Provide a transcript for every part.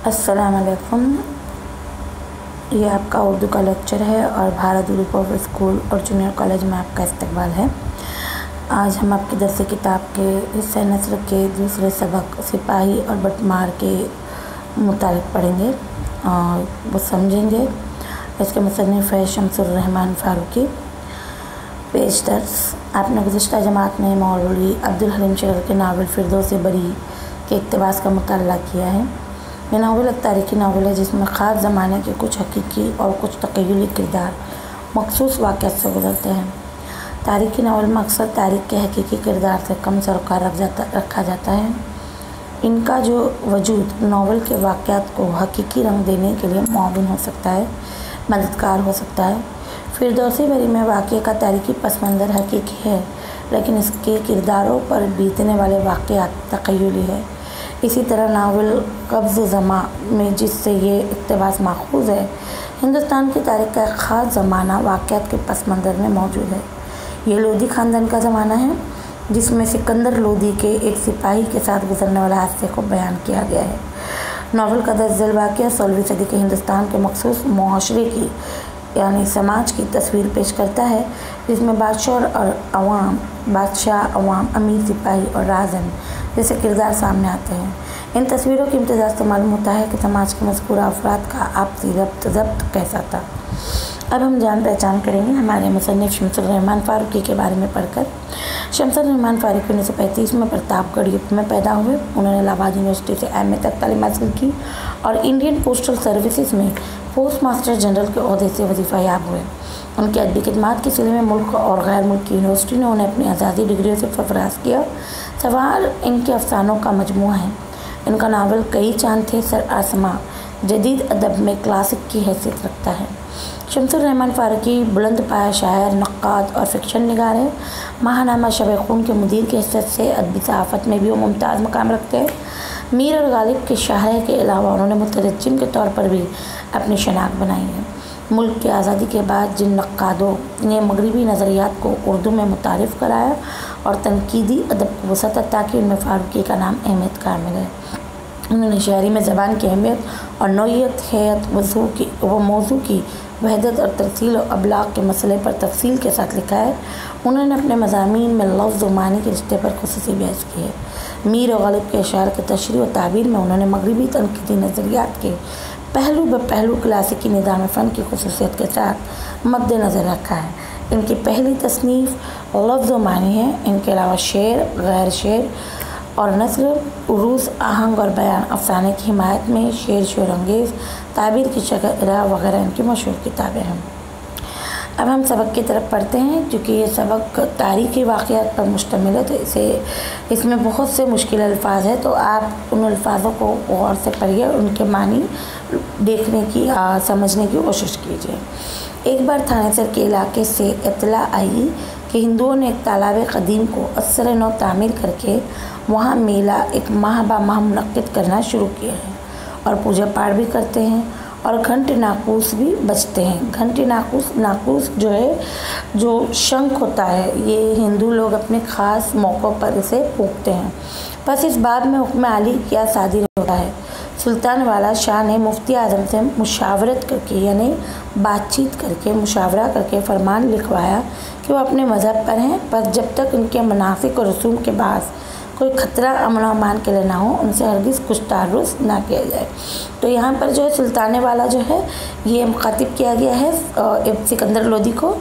अस्सलामुअलैकुम। ये आपका उर्दू का लेक्चर है और भारत ग्रुप ऑफ स्कूल और जूनियर कॉलेज में आपका इस्तकबाल है। आज हम आपके दर्स किताब के हिस्सा नस्र के दूसरे सबक सिपाही और बटमार के मुतालिक पढ़ेंगे और वो समझेंगे। इसके मुसन्निफ़ है शम्सुर रहमान फ़ारूकी। पेश दर्स आपने गुज़िश्ता जमात में मौलवी अब्दुल हलीम शेखर के नावल फिरदौस बरी के इक़्तिबास का मुताला किया है। यह नावल एक तारीख़ी नावल है जिसमें ख़ास ज़माने के कुछ हकीकी और कुछ तख़य्युली किरदार मख़सूस वाक़यात से गुज़रते हैं। तारीख़ी नावल में अक्सर तारीख़ के हकीकी किरदार से कम सरोकार रखा जाता है। इनका जो वजूद नावल के वाक़यात को हकीकी रंग देने के लिए मुआविन हो सकता है, मददगार हो सकता है। फिरदौस बरी में वाक़े का तारीख़ी पस मंज़र हकीकी है, लेकिन इसके किरदारों पर बीतने वाले वाक़यात तख़य्युली है। इसी तरह नावल कब्ज़ ज़मा में जिससे ये इक़्तिबास माख़ूज़ है, हिंदुस्तान की तारीख़ का एक ख़ास ज़माना वाक़यात के पस मंज़र में मौजूद है। ये लोधी ख़ानदान का ज़माना है जिसमें सिकंदर लोधी के एक सिपाही के साथ गुजरने वाले हादसे को बयान किया गया है। नावल का दर्जल वाक़या 16वीं सदी के हिंदुस्तान के मख़सूस मुआशरे की यानी समाज की तस्वीर पेश करता है, जिसमें बादशाह, अवाम, अमीर, सिपाही और राज़न जैसे किरदार सामने आते हैं। इन तस्वीरों की इम्तिज़ाज से मालूम होता है कि समाज के मज़कूरा अफराद का आपसी ज़ब्त कैसा था। अब हम जान पहचान करेंगे हमारे मुसन्निफ़ शम्सुर रहमान फ़ारूकी के बारे में पढ़कर। शम्सुर रहमान फ़ारूकी 1935 में प्रतापगढ़ यूपी में पैदा हुए। उन्होंने इलाहाबाद यूनिवर्सिटी से एम.ए. तक तालीम हासिल की और इंडियन पोस्टल सर्विसेज में पोस्ट मास्टर जनरल के ओहदे से वजीफ़ा याब हुए। उनकी अदबी खिदमात के सिलसिले में मुल्क और गैर मुल्की यूनिवर्सिटी ने उन्हें अपनी आज़ादी डिग्रियों से सरफराज किया। सवार इनके अफसानों का मजमुआ है। इनका नावल कई चांद थे सर आसमां जदीद अदब में क्लासिक की हैसियत रखता है। शम्सुर रहमान फ़ारूकी बुलंद पाया शायर, नक्काद और फिक्शन निगार है। माहनामा शब खून के मुदीर की हैसियत से अदबी सहाफ़त में भी वो मुमताज़ मकाम रखते हैं। मीर और गालिब के शायर के अलावा उन्होंने मुतरज्जिम के तौर पर भी अपनी शनाख्त बनाई है। मुल्क की आज़ादी के बाद जिन नक्कादों ने मगरबी नज़रियात को उर्दू में मुतारिफ़ कराया और तनकीदी अदब को वसअत अता की, उनमें फ़ारूकी का नाम अहमियत कामिल है। उन्होंने शायरी में ज़बान की अहमियत और नौइयत, हैत व मौजू की वहदत और तरसील और अबलाग के मसले पर तफसील के साथ लिखा है। उन्होंने अपने मज़ामीन में लफ्ज़ व मानी के रिश्ते पर खुसूसी बहस की है। मीर और गालिब के अशार के तशरीह व ताबीर में उन्होंने मगरबी तनकीदी नज़रियात के पहलू ब पहलू क्लासिकी निज़ाम फ़न की खुसूसियत के साथ मद्देनज़र रखा है। इनकी पहली तसनीफ़ लफ्ज़ व मानी है। इनके अलावा शेर, गैर शेर और नस्र, उरूस, आहंग और बयान, अफसाने की हिमायत में शेर, शोर अंगेज़, ताबीर की शरह वगैरह इनकी मशहूर किताबें हैं। अब हम सबक की तरफ पढ़ते हैं। क्योंकि ये सबक तारीख़ी वाक़यात पर मुश्तमिल है तो इसमें बहुत से मुश्किल अल्फाज है, तो आप उन अल्फाजों को गौर से पढ़िए और उनके मानी देखने की समझने की कोशिश कीजिए। एक बार थानेसर के इलाके से इत्तला आई कि हिंदुओं ने एक तालाब क़दीम को असर नौ तामीर करके वहाँ मेला एक माह बा माह मुनक्किद करना शुरू किया है और पूजा पाठ भी करते हैं और घंटे नाकूस भी बजते हैं। घंटे नाकूस जो है, जो शंख होता है, ये हिंदू लोग अपने ख़ास मौक़ों पर इसे फूंकते हैं। बस इस बात में हुक्म आली क्या सादिर होता है। सुल्तान वाला शाह ने मुफ्ती आज़म से मुशावरत करके यानी बातचीत करके मुशावरा करके फरमान लिखवाया कि वो अपने मज़हब पर हैं, पर जब तक उनके मनासिक और रसूम के बाद कोई ख़तरा अमन अमान के लिए ना हो, उनसे हरगिज़ कुछ तारुस ना किया जाए। तो यहाँ पर जो है सुल्तान वाला जो है ये मुखातिब किया गया है सिकंदर लोधी को।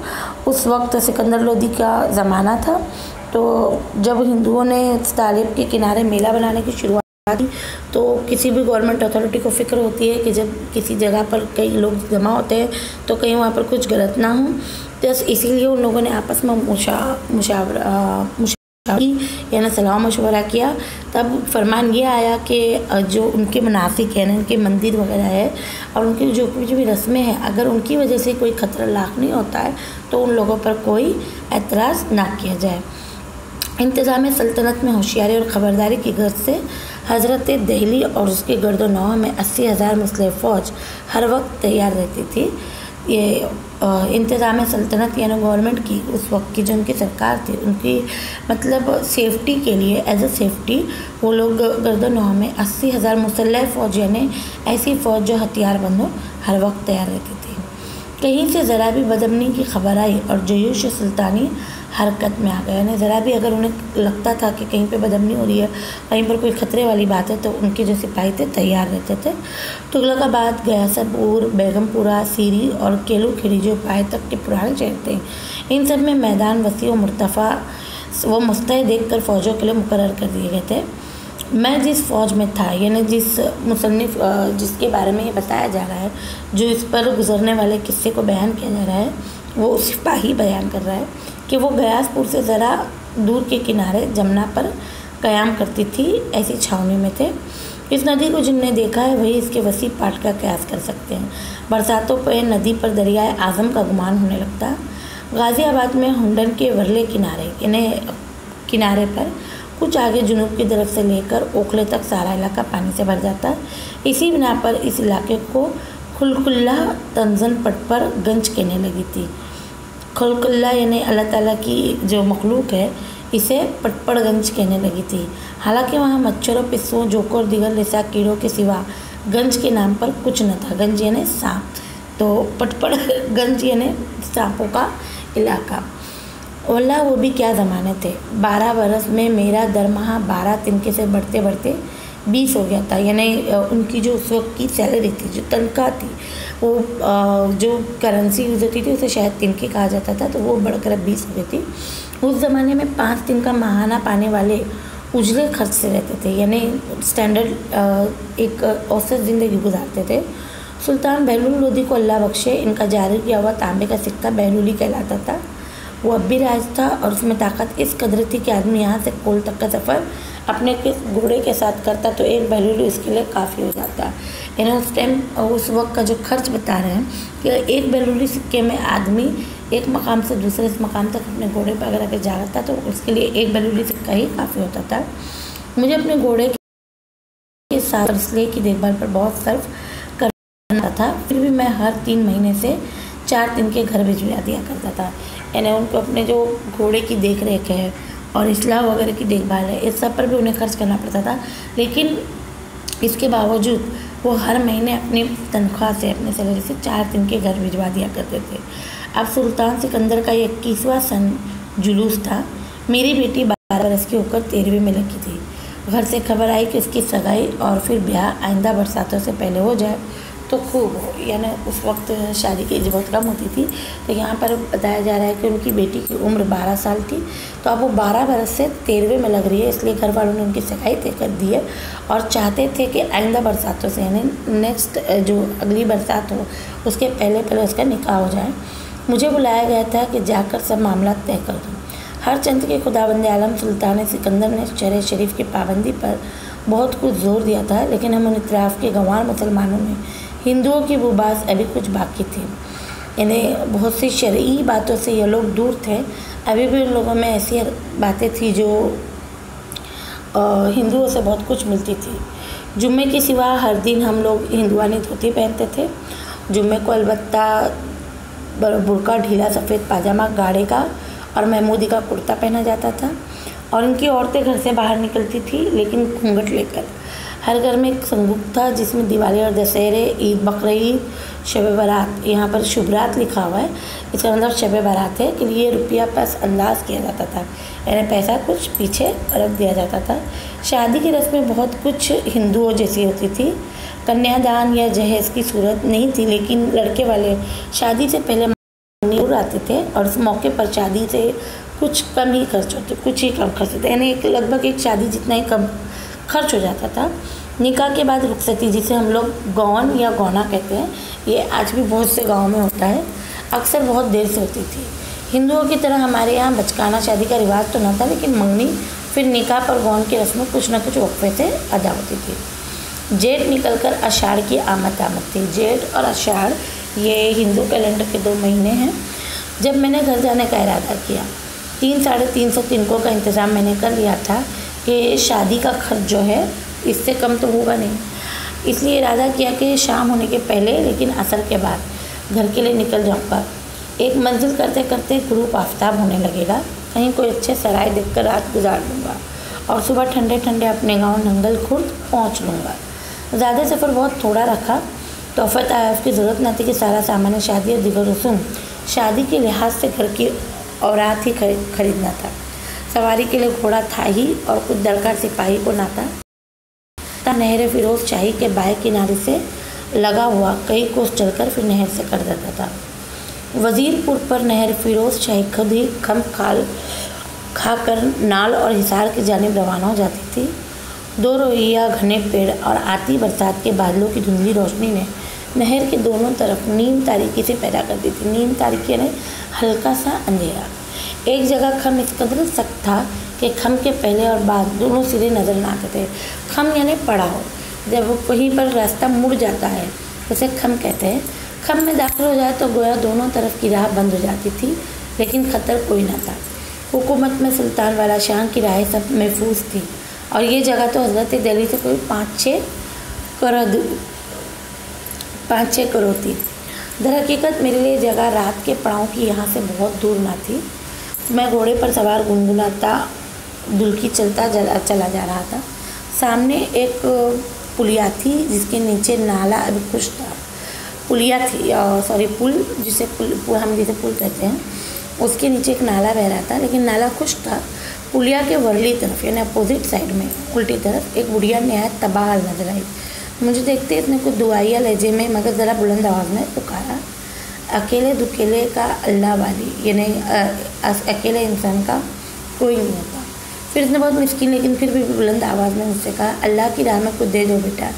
उस वक्त सिकंदर लोधी का ज़माना था, तो जब हिंदुओं ने तालाब के किनारे मेला बनाने की शुरुआत की तो किसी भी गवर्नमेंट अथॉरिटी को फ़िक्र होती है कि जब किसी जगह पर कई लोग जमा होते हैं तो कहीं वहाँ पर कुछ गलत ना हो। तो इसीलिए उन लोगों ने आपस में यानी सलाह मशवरा किया। तब फरमान ये आया कि जो उनके मुनासिक हैं, उनके मंदिर वगैरह है और उनकी जो भी रस्में हैं, अगर उनकी वजह से कोई ख़तरा लाक नहीं होता है तो उन लोगों पर कोई एतराज़ ना किया जाए। इंतज़ाम सल्तनत में होशियारी और ख़बरदारी की गर्ज से हज़रत दहली और उसके गर्दो नवाह में 80,000 मुस्लिम फ़ौज हर वक्त तैयार रहती थी। ये इंतज़ाम सल्तनत यानी गवर्नमेंट की उस वक्त की जो उनकी सरकार थी, उनकी मतलब सेफ्टी के लिए एज अ सेफ्टी वो लोग गर्दनोहा में 80,000 मुसल्लह फ़ौज यानी ऐसी फ़ौज जो हथियारबंद हो हर वक्त तैयार रहती थी। कहीं से ज़रा भी बदअमनी की खबर आई और जयूश सुल्तानी हरकत में आ गया, यानी ज़रा भी अगर उन्हें लगता था कि कहीं पे बदअमनी हो रही है, कहीं पर कोई ख़तरे वाली बात है, तो उनके जो सिपाही थे तैयार रहते थे। तुगलकाबाद, गयासपुर, बेगमपुरा, सीरी और केलू खिड़ी जो पाए तक के पुराने शहर थे, इन सब में मैदान वसी और मुर्तफ़ा वो मुस्तैद देख कर फ़ौजों के लिए मुकर्रर कर दिए गए थे। मैं जिस फ़ौज में था, यानी जिस मुसन्निफ़ जिसके बारे में ये बताया जा रहा है, जो इस पर गुजरने वाले किस्से को बयान किया जा रहा है, वो सिपाही बयान कर रहा है कि वो गयासपुर से ज़रा दूर के किनारे जमुना पर क़याम करती थी, ऐसी छावनी में थे। इस नदी को जिनने देखा है वही इसके वसी पाट का कयास कर सकते हैं। बरसातों पर नदी पर दरियाए आज़म का गुमान होने लगता। गाज़ियाबाद में हुंडन के वरले किनारे पर कुछ आगे जुनूब की तरफ से लेकर ओखले तक सारा इलाका पानी से भर जाता। इसी बिना पर इस इलाके को खुलकुल्ला तंजन पट पर गंज कहने लगी थी। खुलकुल्ला यानी अल्लाह ताला की जो मखलूक है, इसे पटपड़गंज कहने लगी थी। हालांकि वहाँ मच्छरों, पिस्सों, जोकों और दीगर लिसाक कीड़ों के सिवा गंज के नाम पर कुछ न था। गंज यानी सांप, तो पटपड़गंज यानी सांपों का इलाका। वल्लाह वो भी क्या ज़माने थे। 12 बरस में मेरा दरमाहा 12 तिनके से बढ़ते बढ़ते 20 हो गया था। यानी उनकी जो उस वक्त की सैलरी थी, जो तनख्वाह थी, वो जो करेंसी यूज़ होती थी उसे शायद तिनके कहा जाता था, तो वो बढ़कर अब 20 हो गई थी। उस ज़माने में 5 दिन का माहाना पाने वाले उजले खर्च से रहते थे, यानी स्टैंडर्ड एक औसत ज़िंदगी गुजारते थे। सुल्तान बहलूल लोदी को अल्लाह बख्शे, इनका जारी किया हुआ तांबे का सिक्का बहलूली कहलाता था। वो अब भी राज था और उसमें ताकत इस कदर थी कि आदमी यहाँ से कोल तक का सफ़र अपने के घोड़े के साथ करता तो एक बहलूली उसके लिए काफ़ी हो जाता। यानी उस टाइम उस वक्त का जो खर्च बता रहे हैं कि एक बहलूली सिक्के में आदमी एक मकाम से दूसरे मकाम तक अपने घोड़े पर अगर आके जा रहा था तो उसके लिए एक बहलूली सिक्का ही काफ़ी होता था। मुझे अपने घोड़े के साथ इसलिए की देखभाल पर बहुत सर्फ करना था, फिर भी मैं हर 3 महीने से 4 दिन के घर भिजवा दिया करता था। यानी उनको अपने जो घोड़े की देख रेख है और इस्लाह वगैरह की देखभाल है, इस सब पर भी उन्हें खर्च करना पड़ता था। लेकिन इसके बावजूद वो हर महीने अपनी तनख्वाह से, अपने सैलरी से 4 दिन के घर भिजवा दिया करते थे। अब सुल्तान सिकंदर का 21वां सन जुलूस था। मेरी बेटी 12 बरस की होकर 13वीं में लगी थी। घर से खबर आई कि उसकी सगाई और फिर ब्याह आइंदा बरसातों से पहले हो जाए तो खूब हो। यानी उस वक्त शादी की एज बहुत कम होती थी, तो यहाँ पर बताया जा रहा है कि उनकी बेटी की उम्र 12 साल थी, तो अब वो 12 बरस से 13वें में लग रही है, इसलिए घर वालों ने उनकी सगाई तय कर दी है और चाहते थे कि आइंदा बरसातों से, यानी नेक्स्ट जो अगली बरसात हो उसके पहले उसका निकाह हो जाए। मुझे बुलाया गया था कि जाकर सब मामला तय कर दूँ। हर चंद के खुदाबंद आलम सुल्तान सिकंदर ने शरह शरीफ की पाबंदी पर बहुत कुछ जोर दिया था, लेकिन हम उन इतराफ़ के गंवार मुसलमानों में हिंदुओं की बुबास अभी कुछ बाकी थी। यानी बहुत सी शरई बातों से ये लोग दूर थे। अभी भी उन लोगों में ऐसी बातें थी जो हिंदुओं से बहुत कुछ मिलती थी। जुम्मे के सिवा हर दिन हम लोग हिंदुआनी धोती पहनते थे। जुम्मे को अलबत्ता बुर्का, ढीला सफ़ेद पाजामा, गाढ़े का और महमूदी का कुर्ता पहना जाता था और इनकी औरतें घर से बाहर निकलती थी लेकिन घूंघट लेकर। हर घर में एक संदूक था जिसमें दिवाली और दशहरे, ईद, बकरीद, शब बारात, यहाँ पर शुभरात लिखा हुआ है, इसका मतलब शब बारात है कि लिए रुपया पास अंदाज किया जाता था, यानी पैसा कुछ पीछे रख दिया जाता था। शादी की रस्में बहुत कुछ हिंदुओं जैसी होती थी। कन्यादान या जहेज़ की सूरत नहीं थी, लेकिन लड़के वाले शादी से पहले जरूर आते थे और इस मौके पर शादी से कुछ कम ही खर्च होते, यानी लगभग एक शादी जितना ही कम खर्च हो जाता था। निकाह के बाद रुखसती, जिसे हम लोग गौन या गौना कहते हैं, ये आज भी बहुत से गाँव में होता है, अक्सर बहुत देर से होती थी। हिंदुओं की तरह हमारे यहाँ बचकाना शादी का रिवाज तो न था, लेकिन मंगनी फिर निकाह पर गौन की रस्में कुछ न कुछ वक्फे से अदा होती थी। जेठ निकलकर आषाढ़ की आमद थी। जेठ और आषाढ़ ये हिंदू कैलेंडर के 2 महीने हैं। जब मैंने घर जाने का इरादा किया, 300-350 तिनकों का इंतज़ाम मैंने कर लिया था कि शादी का खर्च जो है इससे कम तो होगा नहीं, इसलिए इरादा किया कि शाम होने के पहले लेकिन असर के बाद घर के लिए निकल जाऊँगा। एक मंजिल करते करते ग्रुप आफ्ताब होने लगेगा। कहीं कोई अच्छे सराय देखकर रात गुजार लूँगा और सुबह ठंडे ठंडे अपने गांव नंगल खुर्द पहुंच लूँगा। ज़्यादा सफ़र बहुत थोड़ा रखा। तोहफ़ा तहफ़ की ज़रूरत न थी कि सारा सामान शादी और दिगर रसूम शादी के लिहाज से घर की औरात ही खरीदना था। सवारी के लिए घोड़ा था ही और कुछ दरकार सिपाही को ना था। नहर फिरोज शाही के बाएं किनारे से लगा हुआ कई कोस चलकर फिर नहर से कर देता था। वजीरपुर पर नहर फिरोज शाही खुद ही खम खाकर नाल और हिसार की जानिब रवाना हो जाती थी। दो रोइया घने पेड़ और आती बरसात के बादलों की धुंधली रोशनी ने नहर के दोनों तरफ नीम तारीकी से पैदा कर दी थी। नीम तारीकी यानी हल्का सा अंधेरा। एक जगह खम इस कदर सख्त था कि खम के पहले और बाद दोनों सिरे नजर न आते थे। खम यानी पड़ाव, जब वो कहीं पर रास्ता मुड़ जाता है उसे खम कहते हैं। खम में दाखिल हो जाए तो गोया दोनों तरफ की राह बंद हो जाती थी, लेकिन ख़तर कोई न था। हुकूमत में सुल्तान वाला शाह की राहें सब महफूज थी और ये जगह तो हज़रत दिल्ली से कोई 5-6 करोड़ थी। दरहकीकत मेरे लिए जगह रात के पड़ाव की यहाँ से बहुत दूर ना थी। मैं घोड़े पर सवार गुनगुनाता दुल्की चला जा रहा था। सामने एक पुलिया थी जिसके नीचे नाला अभी खुश था। पुलिया थी पुल हम जिसे पुल कहते हैं, उसके नीचे एक नाला बह रहा था, लेकिन नाला खुश था। पुलिया के वर्ली तरफ यानी अपोजिट साइड में उल्टी तरफ एक बुढ़िया नहायत तबाह नजर आई। मुझे देखते इसने कुछ दुआया लहजे में मगर ज़रा बुलंद आवाज़ में पुकारा, अकेले दुकेले का अल्लाह वाली, यानी अकेले इंसान का कोई नहीं होता। फिर इसने बहुत मुश्किल लेकिन फिर भी बुलंद आवाज़ में मुझसे कहा, अल्लाह की राह में कुछ दे दो बेटा,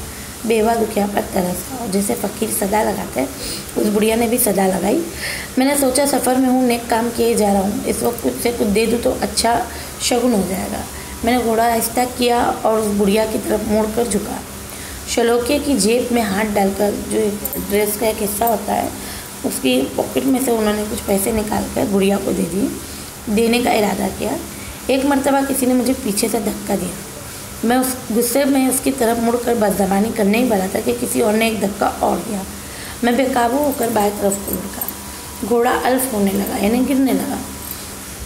बेवा दुखिया पर तरस खाओ। जैसे फ़कीर सदा लगाते हैं, उस बुढ़िया ने भी सदा लगाई। मैंने सोचा सफ़र में हूँ, नेक काम किए जा रहा हूँ, इस वक्त कुछ से कुछ दे दूँ तो अच्छा शगुन हो जाएगा। मैंने घोड़ा आहिस्ता किया और उस बुढ़िया की तरफ मोड़ कर झुका। शलोके की जेब में हाथ डालकर, जो ड्रेस का एक हिस्सा होता है, उसकी पॉकेट में से उन्होंने कुछ पैसे निकाल कर बुढ़िया को दे दिए। देने का इरादा किया। एक मरतबा किसी ने मुझे पीछे से धक्का दिया। मैं उस गुस्से में उसकी तरफ मुड़कर बदज़बानी करने ही वाला था कि किसी और ने एक धक्का और दिया। मैं बेकाबू होकर बाएं तरफ को लुढ़का। घोड़ा अल्फ होने लगा, यानी गिरने लगा।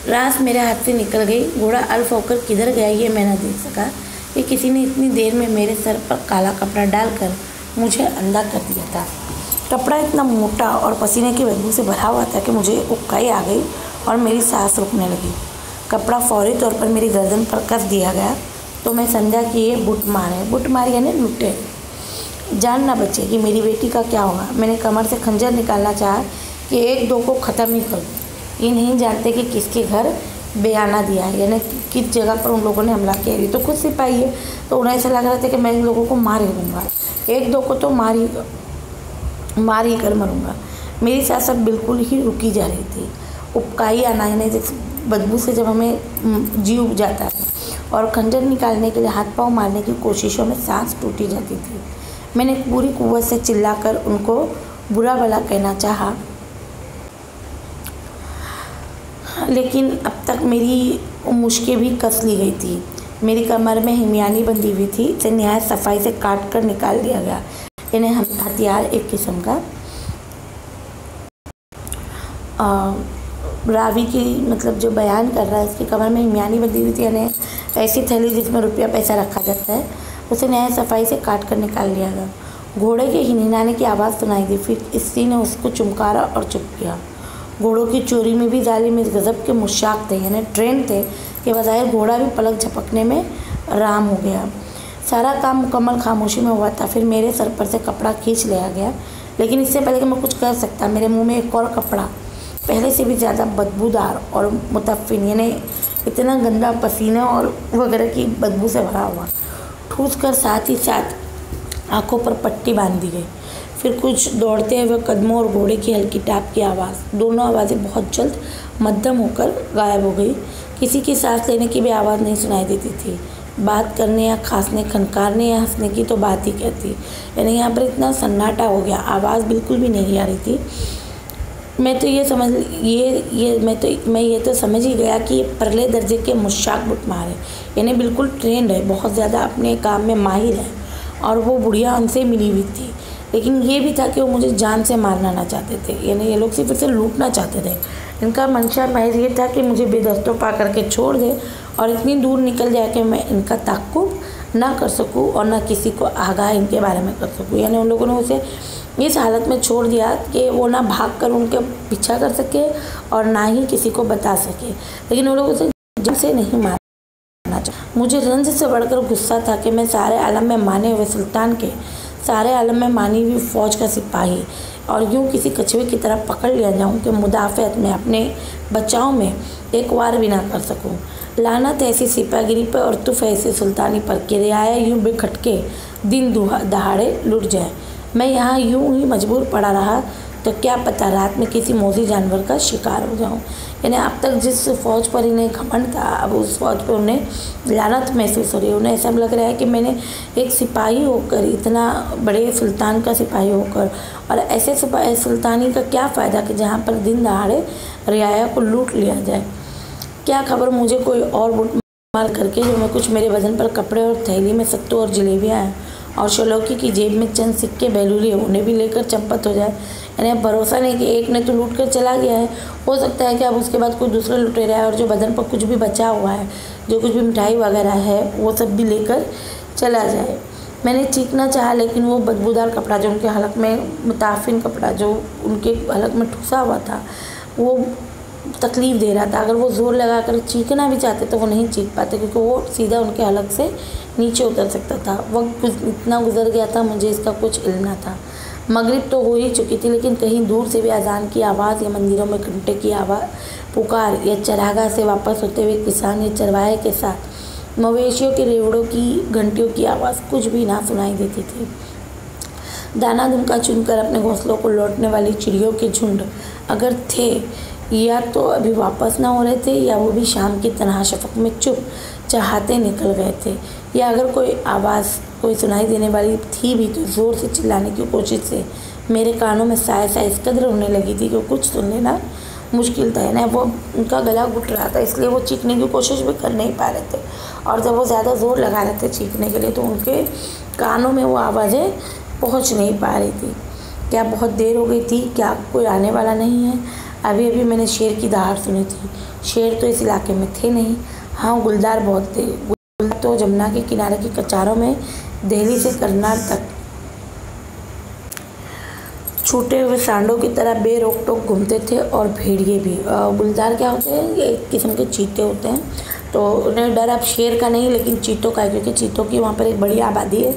रास मेरे हाथ से निकल गई। घोड़ा अल्फ होकर किधर गया ये मैं न देख सका कि किसी ने इतनी देर में मेरे सर पर काला कपड़ा डालकर मुझे अंधा कर दिया था। कपड़ा इतना मोटा और पसीने की बदबू से भरा हुआ था कि मुझे उबकाई आ गई और मेरी सांस रुकने लगी। कपड़ा फौरी तौर पर मेरी गर्दन पर कस दिया गया तो मैं समझा कि ये बुटमार है। बुटमार यानी लुटे। जान ना बचे कि मेरी बेटी का क्या होगा। मैंने कमर से खंजर निकालना चाहा कि एक दो को ख़त्म ही कर दूँ। ये नहीं जानते कि किसके घर बयाना दिया है, यानी किस जगह पर उन लोगों ने हमला किया। ये तो खुद सिपाही है, तो उन्हें ऐसा लग रहा था कि मैं इन लोगों को मार ही दूँगा, एक दो को तो मार ही कर मरूँगा। मेरी सांस बिल्कुल ही रुकी जा रही थी। उबकाई आना, यानी बदबू से जब हमें जी उब जाता है और खंजर निकालने के लिए हाथ पांव मारने की कोशिशों में सांस टूटी जाती थी। मैंने पूरी कुव्वत से चिल्लाकर उनको बुरा भला कहना चाहा, लेकिन अब तक मेरी मुश्कें भी कस ली गई थी। मेरी कमर में हिमयानी बंधी हुई थी, इसे नहायत सफाई से काट कर निकाल दिया गया। इन्हें हथियार एक किस्म का रावी की मतलब जो बयान कर रहा है, इसकी कमर में हिमयानी बंधी हुई थी, यानी ऐसी थैली जिसमें रुपया पैसा रखा जाता है, उसे नहायत सफाई से काट कर निकाल लिया गया। घोड़े के हिनहिनाने की आवाज़ सुनाई दी। फिर स्त्री ने उसको चुमकारा और चुप किया। घोड़ों की चोरी में भी जालिम इस गज़ब के मुशाक थे, यानी ट्रेंड थे कि बज़ाहिर घोड़ा भी पलक झपकने में राम हो गया। सारा काम मुकम्मल खामोशी में हुआ था। फिर मेरे सर पर से कपड़ा खींच लिया गया, लेकिन इससे पहले कि मैं कुछ कर सकता, मेरे मुंह में एक और कपड़ा पहले से भी ज़्यादा बदबूदार और मुतफ़िन, यानी इतना गंदा पसीना और वगैरह की बदबू से भरा हुआ, ठूस कर साथ ही साथ आँखों पर पट्टी बांध दी गई। फिर कुछ दौड़ते हुए कदमों और घोड़े की हल्की टाप की आवाज़, दोनों आवाज़ें बहुत जल्द मध्यम होकर गायब हो गई। किसी की सांस लेने की भी आवाज़ नहीं सुनाई देती थी। बात करने या खांसने, खनकारने या हंसने की तो बात ही कहती, यानी यहाँ पर इतना सन्नाटा हो गया, आवाज़ बिल्कुल भी नहीं आ रही थी। मैं ये तो समझ ही गया कि ये परले दर्जे के मुशाक बुटमार है, यानी बिल्कुल ट्रेंड है, बहुत ज़्यादा अपने काम में माहिर है। और वो बुढ़िया उनसे मिली हुई थी। लेकिन ये भी था कि वो मुझे जान से मारना ना चाहते थे, यानी ये लोग सिर्फ इसे लूटना चाहते थे। इनका मंशा महज ये था कि मुझे बेदस्तों पा करके छोड़ दे और इतनी दूर निकल जाए कि मैं इनका ताक़ुब ना कर सकूं और ना किसी को आगाह इनके बारे में कर सकूं। यानी उन लोगों ने उसे इस हालत में छोड़ दिया कि वो ना भाग कर उनके पीछा कर सके और ना ही किसी को बता सके, लेकिन वो लोग उसे जान से नहीं मारना चाहते। मुझे रंज से बढ़कर गुस्सा था कि मैं सारे आलम में माने हुए सुल्तान के, सारे आलम में मानी हुई फ़ौज का सिपाही और यूँ किसी कछुए की तरह पकड़ लिया जाऊँ कि मुदाफ़त में, अपने बचाव में एक वार भी ना कर सकूँ। लानत ऐसी सिपाहीगिरी पर और तुफ़ ऐसी सुल्तानी पर कि रियाया यूँ बेखटके दिन दहाड़े लुट जाए। मैं यहाँ यूँ ही मजबूर पड़ा रहा तो क्या पता रात में किसी मौजी जानवर का शिकार हो जाऊँ। यानी अब तक जिस फ़ौज पर इन्हें घमंड था, अब उस फ़ौज पर उन्हें लानत महसूस हो रही है। उन्हें ऐसा लग रहा है कि मैंने एक सिपाही होकर, इतना बड़े सुल्तान का सिपाही होकर, और ऐसे सुल्तानी का क्या फ़ायदा कि जहाँ पर दिन दहाड़े रियाया को लूट लिया जाए। क्या खबर मुझे कोई और लूट मार करके जो मैं कुछ मेरे वज़न पर कपड़े और थैली में सत्तू और जलेबियाँ हैं और शलौकी की जेब में चंद सिक्के बेलूली उन्हें भी लेकर चंपत हो जाए। यानी अब भरोसा नहीं कि एक ने तो लूट कर चला गया है, हो सकता है कि अब उसके बाद कोई दूसरा लुटेरा है और जो बदन पर कुछ भी बचा हुआ है, जो कुछ भी मिठाई वगैरह है, वो सब भी लेकर चला जाए। मैंने चीखना चाहा लेकिन वो बदबूदार कपड़ा जो उनके हलक में, मुताफिन कपड़ा जो उनके हलक में ठुसा हुआ था, वो तकलीफ़ दे रहा था। अगर वो ज़ोर लगा कर चीखना भी चाहते तो वो नहीं चीख पाते क्योंकि वो सीधा उनके हलक से नीचे उतर सकता था। वक्त इतना गुजर गया था, मुझे इसका कुछ इल्म न था। मगरिब तो हो ही चुकी थी, लेकिन कहीं दूर से भी अजान की आवाज़ या मंदिरों में घंटे की आवाज़, पुकार या चरागाह से वापस होते हुए किसान या चरवाहे के साथ मवेशियों के रेवड़ों की, घंटियों की आवाज़ कुछ भी ना सुनाई देती थी। दाना दुमका चुनकर अपने घोंसलों को लौटने वाली चिड़ियों के झुंड अगर थे, या तो अभी वापस ना हो रहे थे या वो भी शाम की तन्हा शफ़क़ में चुप चाहते निकल गए थे, या अगर कोई आवाज़ कोई सुनाई देने वाली थी भी तो ज़ोर से चिल्लाने की कोशिश से मेरे कानों में साए साए इस कदर होने लगी थी कि कुछ सुन लेना मुश्किल था। ना वो उनका गला घुट रहा था, इसलिए वो चीखने की कोशिश भी कर नहीं पा रहे थे, और जब वो ज़्यादा ज़ोर लगा रहे थे चीखने के लिए तो उनके कानों में वो आवाज़ें पहुँच नहीं पा रही थी। क्या बहुत देर हो गई थी? क्या कोई आने वाला नहीं है? अभी अभी मैंने शेर की दहाड़ सुनी थी। शेर तो इस इलाके में थे नहीं। हाँ, गुलदार बहुत थे। गुलदार तो जमुना के किनारे की कचारों में दिल्ली से करनाल तक छूटे हुए सांडों की तरह बेरोक टोक घूमते थे, और भेड़िए भी। गुलदार क्या होते हैं? ये एक किस्म के चीते होते हैं। तो उन्हें डर अब शेर का नहीं लेकिन चीतों का है, क्योंकि चीतों की वहाँ पर एक बड़ी आबादी है।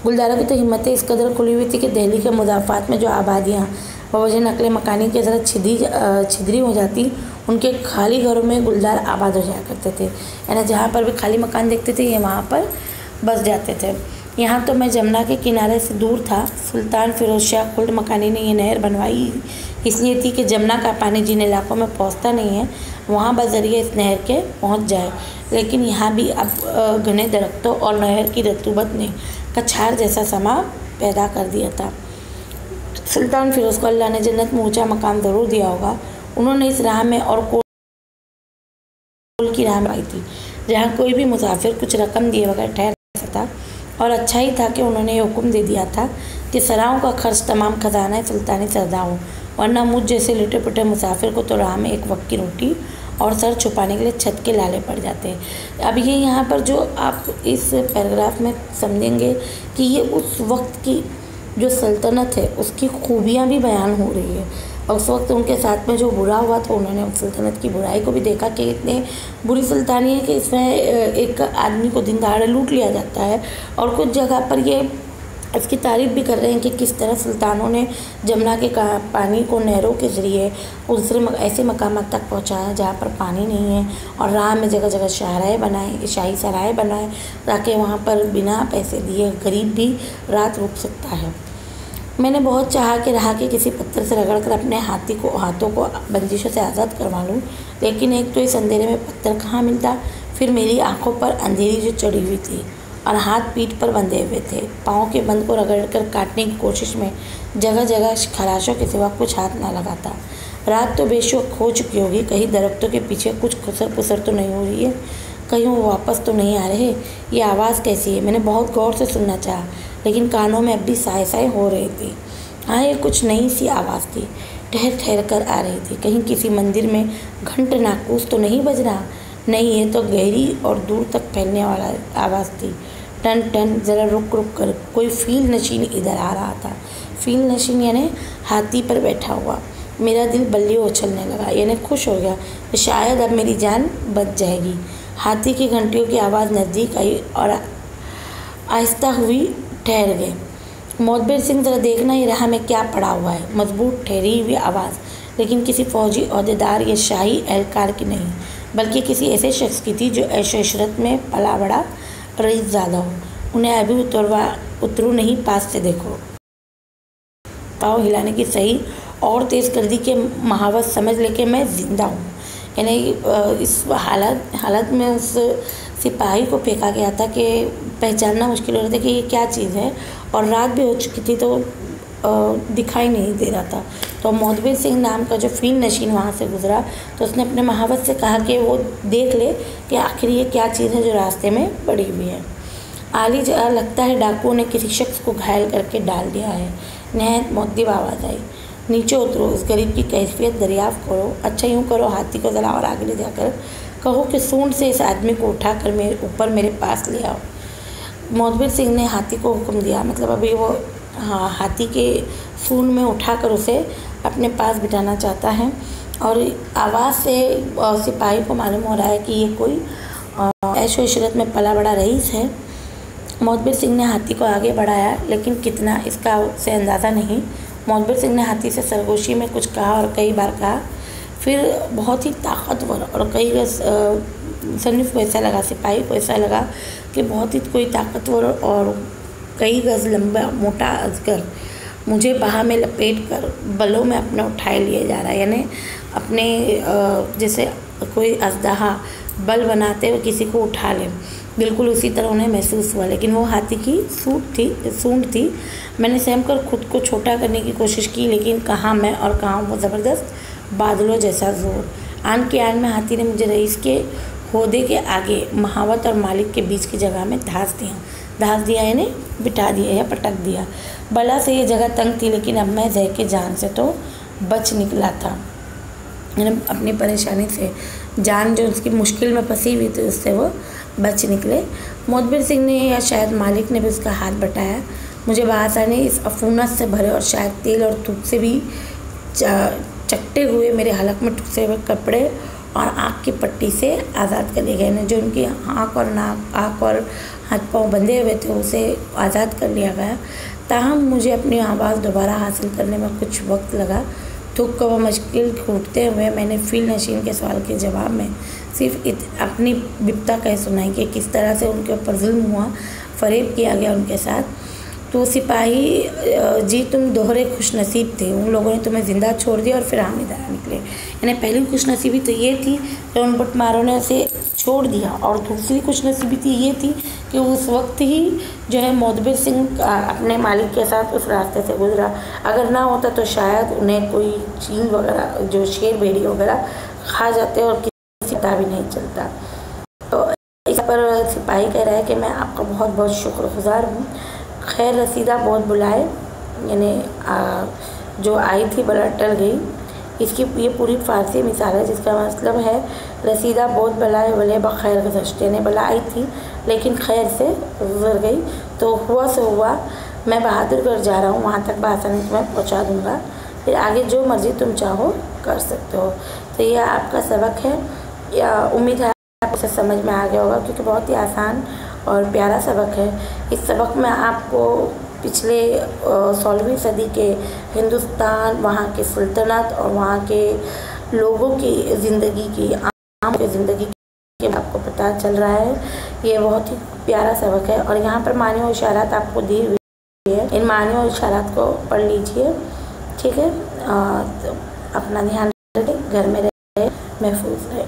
गुलदारों की तो हिम्मतें इस कदर खुली हुई थी कि दिल्ली के मुदाफ़ात में जो आबादियाँ बवजह नकल मकानी की तरह छिद्री हो जाती, उनके खाली घरों में गुलदार आबाद हो जाया करते थे। यानी जहाँ पर भी खाली मकान देखते थे ये वहाँ पर बस जाते थे। यहाँ तो मैं जमुना के किनारे से दूर था। सुल्तान फिरोज शाह खुल्द मकानी ने ये नहर बनवाई इसलिए थी कि जमुना का पानी जिन इलाकों में पहुँचता नहीं है वहाँ बज़रिए इस नहर के पहुँच जाए, लेकिन यहाँ भी अब घने दरख्तों और नहर की रतूबत ने कछार जैसा समा पैदा कर दिया था। सुल्तान फिरोज़ को अल्लाह ने जन्नत में ऊँचा मकाम ज़रूर दिया होगा। उन्होंने इस राह में और कोल की राह में आई थी जहाँ कोई भी मुसाफिर कुछ रकम दिए बगैर ठहर सकता, और अच्छा ही था कि उन्होंने ये हुक्म दे दिया था कि सराहों का खर्च तमाम खजाना सुल्तानी सरदा हो, वरना मुझ जैसे लिटे पुटे मुसाफिर को तो राह में एक वक्त की रोटी और सर छुपाने के लिए छत के लाले पड़ जाते हैं। अब ये यहाँ पर जो आप इस पैराग्राफ में समझेंगे कि ये उस वक्त की जो सल्तनत है उसकी खूबियाँ भी बयान हो रही है, और उस वक्त उनके साथ में जो बुरा हुआ था उन्होंने उस सल्तनत की बुराई को भी देखा कि इतने बुरी सुल्तानी है कि इसमें एक आदमी को दिन दहाड़े लूट लिया जाता है। और कुछ जगह पर ये इसकी तारीफ़ भी कर रहे हैं कि किस तरह सुल्तानों ने जमुना के पानी को नहरों के ज़रिए दूसरे ऐसे मकामात तक पहुंचाया जहां पर पानी नहीं है, और राह में जगह जगह शाहराएँ बनाए, शाही सराय बनाए, ताकि वहां पर बिना पैसे दिए गरीब भी रात रुक सकता है। मैंने बहुत चाहा कि राह के किसी पत्थर से रगड़कर अपने हाथों को बंदिशों से आज़ाद करवा लूँ, लेकिन एक तो इस अंधेरे में पत्थर कहाँ मिलता, फिर मेरी आँखों पर अंधेरी जो चढ़ी हुई थी और हाथ पीठ पर बंधे हुए थे। पाँव के बंद को रगड़कर काटने की कोशिश में जगह जगह खराशों के सिवा कुछ हाथ ना लगाता। रात तो बेशक हो चुकी होगी, कहीं दरख्तों के पीछे कुछ खुसर पुसर तो नहीं हो रही है, कहीं वो वापस तो नहीं आ रहे, ये आवाज़ कैसी है? मैंने बहुत गौर से सुनना चाहा, लेकिन कानों में अब भी साए साए हो रही थी। हाँ, ये कुछ नई सी आवाज़ थी, ठहर ठहर कर आ रही थी। कहीं किसी मंदिर में घंट नाकूस तो नहीं बज रहा? नहीं, ये तो गहरी और दूर तक फैलने वाला आवाज़ थी। टन टन, ज़रा रुक रुक कर कोई फील नशीन इधर आ रहा था। फील नशीन यानी हाथी पर बैठा हुआ। मेरा दिल बल्लियों उछलने लगा, यानी खुश हो गया कि शायद अब मेरी जान बच जाएगी। हाथी की घंटियों की आवाज़ नज़दीक आई और आहिस्ता हुई ठहर गए। मोतबर सिंह, ज़रा देखना ही राह में क्या पड़ा हुआ है। मजबूत ठहरी हुई आवाज़, लेकिन किसी फौजी ओहदेदार या शाही एहलकार की नहीं, बल्कि किसी ऐसे शख्स की थी जो ऐशो इशरत में पला बड़ा रईस ज़्यादा हो। उन्हें अभी उतरू नहीं, पास से देखो। पाँव हिलाने की सही और तेज़ कर दी कि महावत समझ ले कि मैं ज़िंदा हूँ। यानी इस हालत में उस सिपाही को फेंका गया था कि पहचानना मुश्किल हो रहा था कि ये क्या चीज़ है, और रात भी हो चुकी थी तो दिखाई नहीं दे रहा था। तो मोतबर सिंह नाम का जो फील नशीन वहाँ से गुज़रा तो उसने अपने महावत से कहा कि वो देख ले कि आखिर ये क्या चीज़ है जो रास्ते में पड़ी हुई है। आली जगह लगता है डाकुओं ने किसी शख्स को घायल करके डाल दिया है। नहायत मुअद्दिब आवाज़ आई, नीचे उतरो, उस गरीब की कैफियत दरियाफ्त करो। अच्छा यूँ करो, हाथी को ज़रा और आगे ले जाकर कहो कि सूंड से इस आदमी को उठाकर मेरे पास ले आओ। मोतबर सिंह ने हाथी को हुक्म दिया, मतलब अभी वो हाथी के सूंड में उठाकर उसे अपने पास बिठाना चाहता है। और आवाज़ से सिपाही को मालूम हो रहा है कि ये कोई ऐशो इशरत में पला बड़ा रईस है। मोतबर सिंह ने हाथी को आगे बढ़ाया, लेकिन कितना इसका उसे अंदाज़ा नहीं। मोतबर सिंह ने हाथी से सरगोशी में कुछ कहा और कई बार कहा, फिर बहुत ही ताकतवर और कई सन्निफ को ऐसा लगा, सिपाही को ऐसा लगा कि बहुत ही कोई ताकतवर और कई गज़ लंबा मोटा अजगर मुझे बाह में लपेट कर बलों में अपने उठाए लिए जा रहा है। यानी अपने जैसे कोई अजदहा बल बनाते हुए किसी को उठा ले, बिल्कुल उसी तरह उन्हें महसूस हुआ। लेकिन वो हाथी की सूंड थी। मैंने सहम कर खुद को छोटा करने की कोशिश की, लेकिन कहाँ मैं और कहाँ वो ज़बरदस्त बादलों जैसा जोर। आन के आन में हाथी ने मुझे रईस के होदे के आगे महावत और मालिक के बीच की जगह में धास दिया यानी बिठा दिया या पटक दिया। बला से ये जगह तंग थी, लेकिन अब मैं जह के जान से तो बच निकला था। यानी अपनी परेशानी से जान जो उसकी मुश्किल में फंसी हुई थी उससे वो बच निकले। मोतबर सिंह ने या शायद मालिक ने भी उसका हाथ बटाया। मुझे बआसानी इस अफूनत से भरे और शायद तेल और थूक से भी चकटे हुए मेरे हलक में ठुसे हुए कपड़े और आँख की पट्टी से आज़ाद कर लिए गए। जो उनकी आँख और हाथ पाँव बंधे हुए थे उसे आज़ाद कर लिया गया। ताहम मुझे अपनी आवाज़ दोबारा हासिल करने में कुछ वक्त लगा। थूक को वह मुश्किल घूटते हुए मैंने फील नशीन के सवाल के जवाब में सिर्फ अपनी बिपता कह सुनाई कि किस तरह से उनके ऊपर जुल्म हुआ, फरेब किया गया उनके साथ। तो सिपाही जी, तुम दोहरे खुशनसीब थे। उन लोगों ने तुम्हें ज़िंदा छोड़ दिया और फिर हम इधर निकले। यानी पहली खुशनसीबी तो ये थी कि उन बटमारों ने उसे छोड़ दिया, और दूसरी खुशनसीबी थी ये थी कि उस वक्त ही जो है मोतबर सिंह अपने मालिक के साथ उस रास्ते से गुजरा। अगर ना होता तो शायद उन्हें कोई चील वगैरह जो शेर भेड़ी वगैरह खा जाते और किसी पता भी नहीं चलता। तो इस पर सिपाही कह रहा है कि मैं आपका बहुत बहुत शुक्रगुजार हूँ। खैर रसीदा बहुत बुलाए, यानी जो आई थी बला टल गई। इसकी ये पूरी फ़ारसी मिसाल है, जिसका मतलब है रसीदा बहुत बलाए भले बखैर गुज़श्त, यानी बला आई थी लेकिन खैर से गुजर गई। तो हुआ सो हुआ, मैं बहादुरगढ़ जा रहा हूँ, वहाँ तक बआसानी तुम्हें पहुँचा दूँगा, फिर आगे जो मर्ज़ी तुम चाहो कर सकते हो। तो यह आपका सबक है, या उम्मीद है आपको इसे समझ में आ गया होगा, क्योंकि बहुत ही आसान और प्यारा सबक है। इस सबक में आपको पिछले 16वीं सदी के हिंदुस्तान, वहाँ के सुल्तनत और वहाँ के लोगों की ज़िंदगी की, आम की ज़िंदगी के आपको पता चल रहा है। ये बहुत ही प्यारा सबक है और यहाँ पर मानी और इशारात आपको दी हुई है। इन मानी और इशारात को पढ़ लीजिए, ठीक है। तो अपना ध्यान रखें, घर में रहे, महफूज रहे।